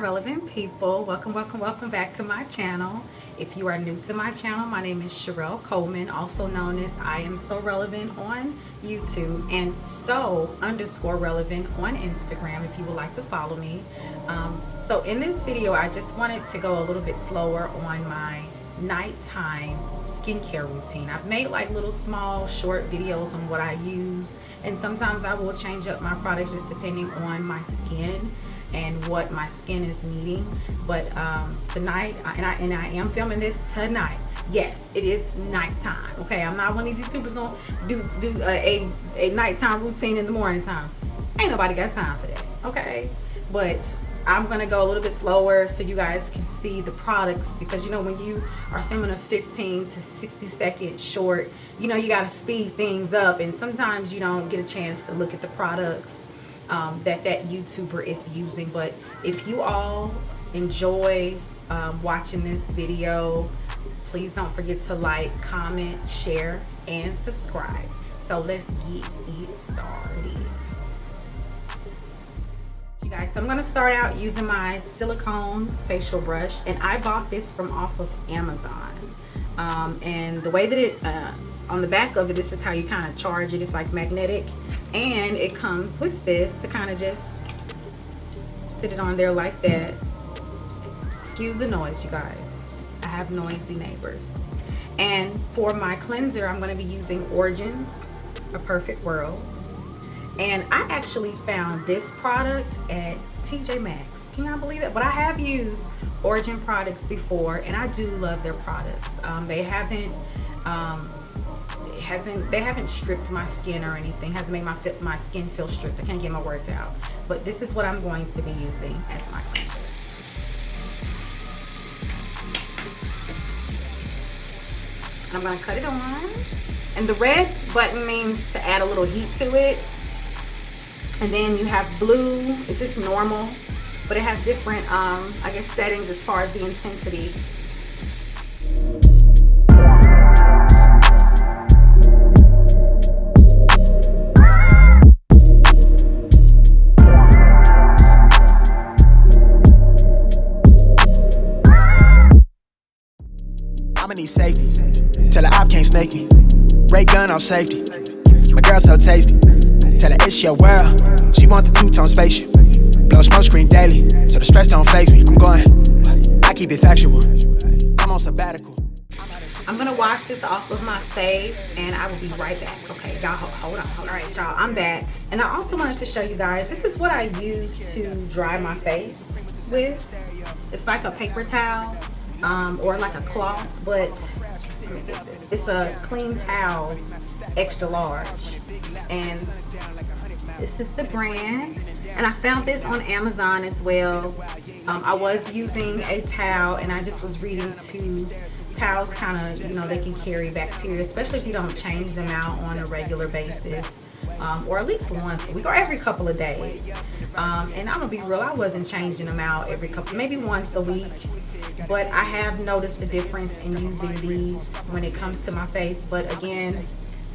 relevant people. Welcome back to my channel. If you are new to my channel, my name is crncoleman, also known as I Am So Relevant on YouTube and so_relevant on Instagram if you would like to follow me. So in this video, I just wanted to go a little bit slower on my nighttime skincare routine. I've made like little small short videos on what I use, and sometimes I will change up my products just depending on my skin and what my skin is needing. But tonight, and I am filming this tonight. Yes, it is nighttime. Okay, I'm not one of these YouTubers gonna do a nighttime routine in the morning time. Ain't nobody got time for that. Okay, but I'm gonna go a little bit slower so you guys can see the products, because you know when you are filming a 15 to 60 second short, you know you gotta speed things up, and sometimes you don't get a chance to look at the products that YouTuber is using. But if you all enjoy watching this video, please don't forget to like, comment, share, and subscribe. So let's get it started. Guys, so I'm going to start out using my silicone facial brush, and I bought this from off of Amazon. And the way that it on the back of it, this is how you kind of charge it. It's like magnetic, and it comes with this to kind of just sit it on there like that. Excuse the noise, you guys, I have noisy neighbors. And for my cleanser, I'm going to be using Origins A Perfect World. And I actually found this product at TJ Maxx. Can y'all believe that? But I have used Origin products before, and I do love their products. They haven't stripped my skin or anything. Hasn't made my skin feel stripped. I can't get my words out. But this is what I'm going to be using as my cleanser. And I'm going to cut it on. And the red button means to add a little heat to it. And then you have blue, it's just normal, but it has different, I guess, settings as far as the intensity. I'ma need safety, tell her I can't snake me. Ray gun off safety, my girl so tasty. Tell her it's your world, she want the two-tone spaceship. Blow smoke screen daily, so the stress don't faze me. I'm going, I keep it factual, I'm on sabbatical. I'm gonna wash this off of my face, and I will be right back. Okay, y'all, hold on. All right, y'all, I'm back. And I also wanted to show you guys, this is what I use to dry my face with. It's like a paper towel, or like a cloth, but let me get this. It's a clean towel, extra large. And this is the brand, and I found this on Amazon as well. I was using a towel, and I just was reading too, towels kind of, you know, they can carry bacteria, especially if you don't change them out on a regular basis, or at least once a week or every couple of days. And I'm gonna be real, I wasn't changing them out every couple, maybe once a week, but I have noticed a difference in using these when it comes to my face. But again,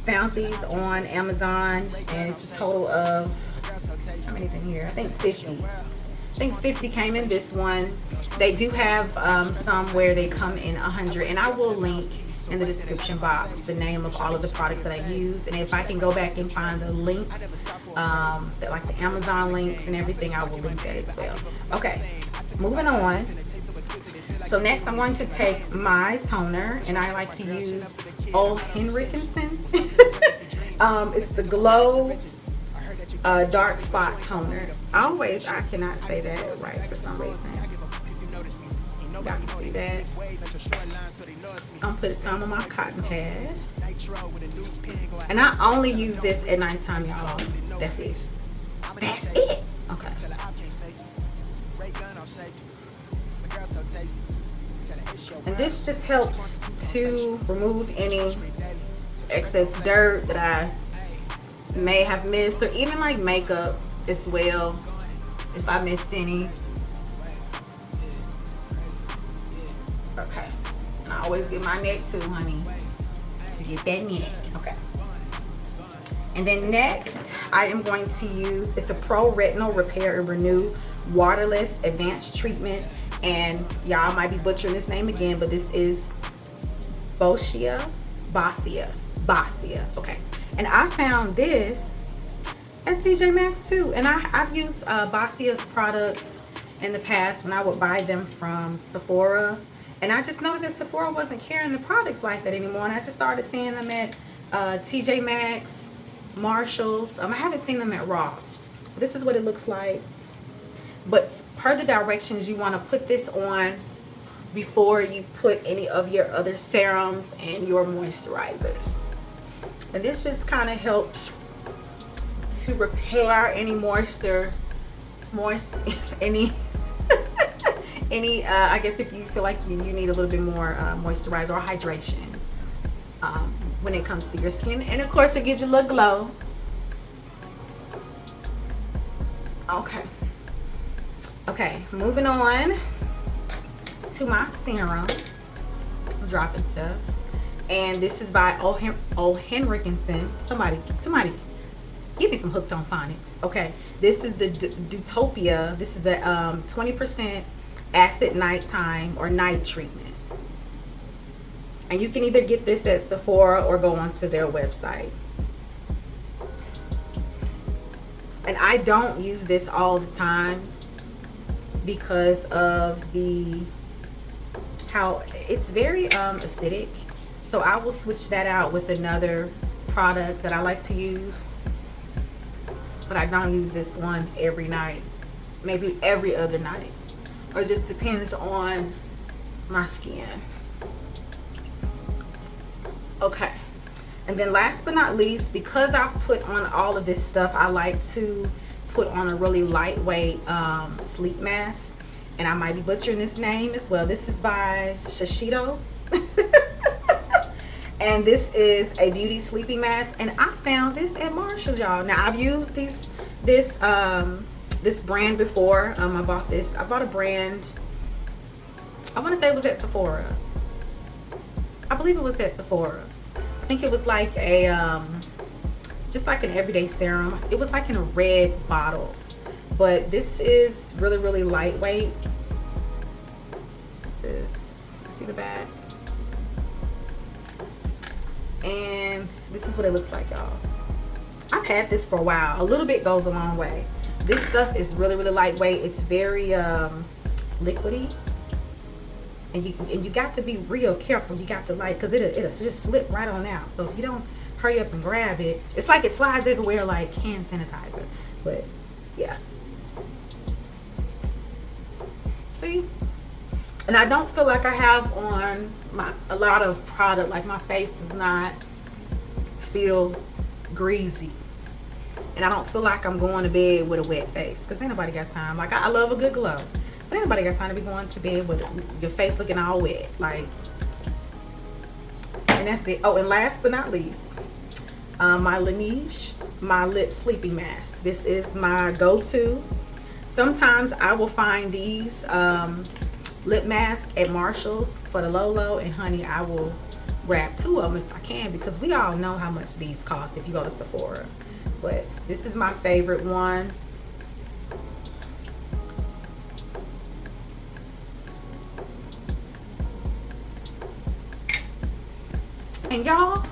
found these on Amazon, and it's a total of, how many's in here? I think 50. I think 50 came in this one. They do have some where they come in 100, and I will link in the description box the name of all of the products that I use. And if I can go back and find the links, like the Amazon links and everything, I will link that as well. Okay, moving on. So next I'm going to take my toner, and I like to use Olehenriksen. It's the Glow Dark Spot Toner. I cannot say that right for some reason. You guys can see that. I'm putting some on my cotton pad. And I only use this at nighttime, y'all. That's it. That's it. Okay. And this just helps to remove any excess dirt that I may have missed, or even like makeup as well, if I missed any. Okay. And I always get my neck too, honey. Get that neck. Okay. And then next, I am going to use, it's a Pro-Retinol Repair and Renew Waterless Advanced Treatment. And y'all might be butchering this name again, but this is Boscia, okay. And I found this at TJ Maxx too. And I've used Boscia's products in the past when I would buy them from Sephora. And I just noticed that Sephora wasn't carrying the products like that anymore. And I just started seeing them at TJ Maxx, Marshalls. I haven't seen them at Ross. This is what it looks like. But per the directions, you want to put this on before you put any of your other serums and your moisturizers. And this just kind of helps to repair any I guess if you feel like you need a little bit more moisturizer or hydration when it comes to your skin. And of course, it gives you a little glow. Okay, moving on to my serum. I'm dropping stuff. And this is by Olehenriksen. Somebody give me some hooked on phonics. Okay, this is the Dewtopia. This is the 20% acid nighttime or night treatment. And you can either get this at Sephora or go onto their website. And I don't use this all the time because of how it's very acidic. So I will switch that out with another product that I like to use. But I don't use this one every night. Maybe every other night. Or just depends on my skin. Okay. And then last but not least, because I've put on all of this stuff, I like to put on a really lightweight sleep mask. And I might be butchering this name as well. This is by Shiseido. And this is a beauty sleeping mask. And I found this at Marshalls, y'all. Now, I've used this brand before. I bought a brand, I want to say it was at Sephora. I believe it was at Sephora. I think it was like a just like an everyday serum. It was like in a red bottle, but this is really lightweight. This is, see the back, and this is what it looks like, y'all. I've had this for a while. A little bit goes a long way. This stuff is really lightweight. It's very liquidy, and you got to be real careful. You got to because it'll just slip right on out. So if you don't hurry up and grab it, it's like it slides everywhere like hand sanitizer. But yeah, see. And I don't feel like I have on a lot of product. Like my face does not feel greasy. And I don't feel like I'm going to bed with a wet face. Because ain't nobody got time. Like I love a good glow. But ain't nobody got time to be going to bed with your face looking all wet. Like, and that's it. Oh, and last but not least, my Laneige, my lip sleeping mask. This is my go-to. Sometimes I will find these lip masks at Marshalls for the low, and honey, I will grab 2 of them if I can, because we all know how much these cost if you go to Sephora. But this is my favorite one. And y'all,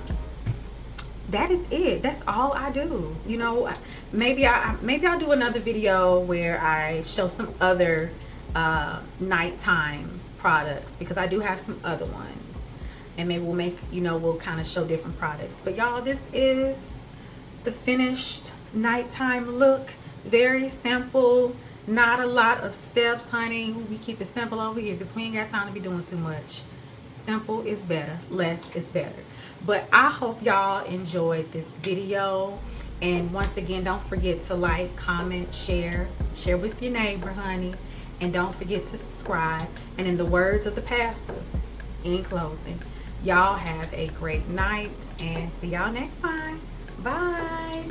that is it. That's all I do. You know, maybe I'll do another video where I show some other nighttime products, because I do have some other ones, and maybe we'll kind of show different products. But y'all, this is the finished nighttime look. Very simple, not a lot of steps, honey. We keep it simple over here because we ain't got time to be doing too much. Simple is better, less is better. But I hope y'all enjoyed this video, and once again, don't forget to like, comment, share with your neighbor, honey, and don't forget to subscribe. And in the words of the pastor, in closing, y'all have a great night, and see y'all next time. Bye.